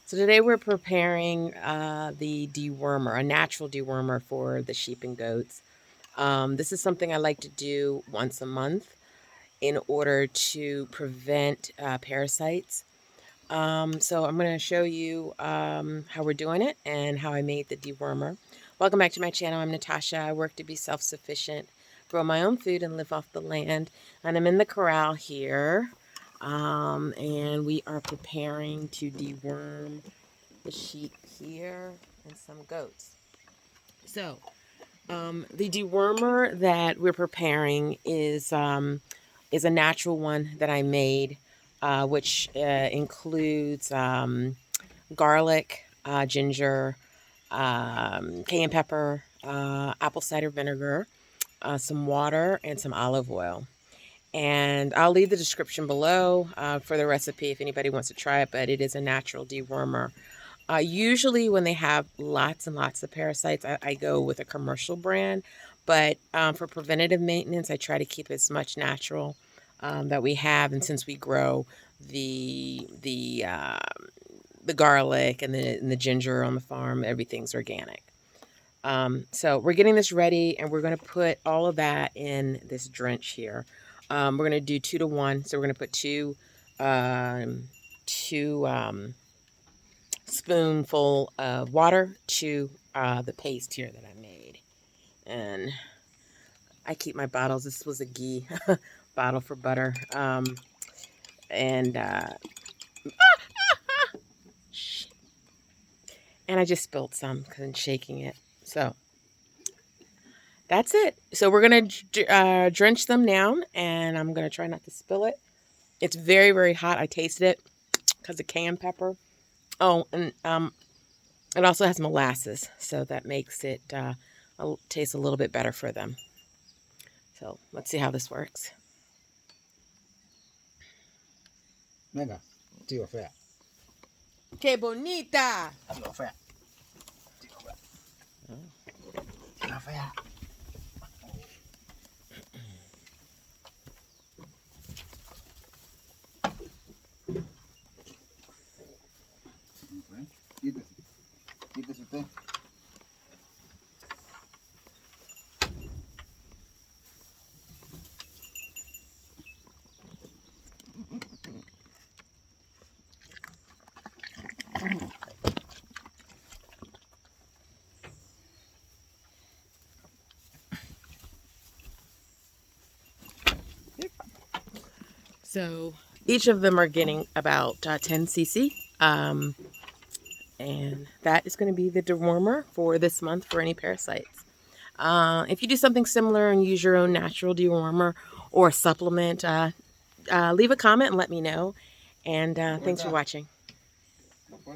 So today we're preparing the dewormer, a natural dewormer for the sheep and goats. This is something I like to do once a month in order to prevent parasites. So I'm going to show you how we're doing it and how I made the dewormer. Welcome back to my channel. I'm Natasha. I work to be self-sufficient, grow my own food, and live off the land. And I'm in the corral here. And we are preparing to deworm the sheep here and some goats. So the dewormer that we're preparing is a natural one that I made, which includes garlic, ginger, cayenne pepper, apple cider vinegar, some water, and some olive oil. And I'll leave the description below for the recipe if anybody wants to try it, but it is a natural dewormer. Usually when they have lots and lots of parasites, I go with a commercial brand, but for preventative maintenance, I try to keep as much natural that we have. And since we grow the garlic and the ginger on the farm, everything's organic. So we're getting this ready, and we're going to put all of that in this drench here. We're going to do 2 to 1. So we're going to put two spoonful of water to the paste here that I made. And I keep my bottles. This was a ghee bottle for butter. And I just spilled some because I'm shaking it. So that's it. So we're going to drench them down, and I'm going to try not to spill it. It's very, very hot. I tasted it because of cayenne pepper. Oh, and it also has molasses, so that makes it taste a little bit better for them. So let's see how this works. Venga, tío fea. ¡Qué bonita! Tío fea. Tío fea. Quítese usted. So each of them are getting about 10 cc. And that is going to be the dewormer for this month for any parasites. If you do something similar and use your own natural dewormer or supplement, leave a comment and let me know. And thanks for watching.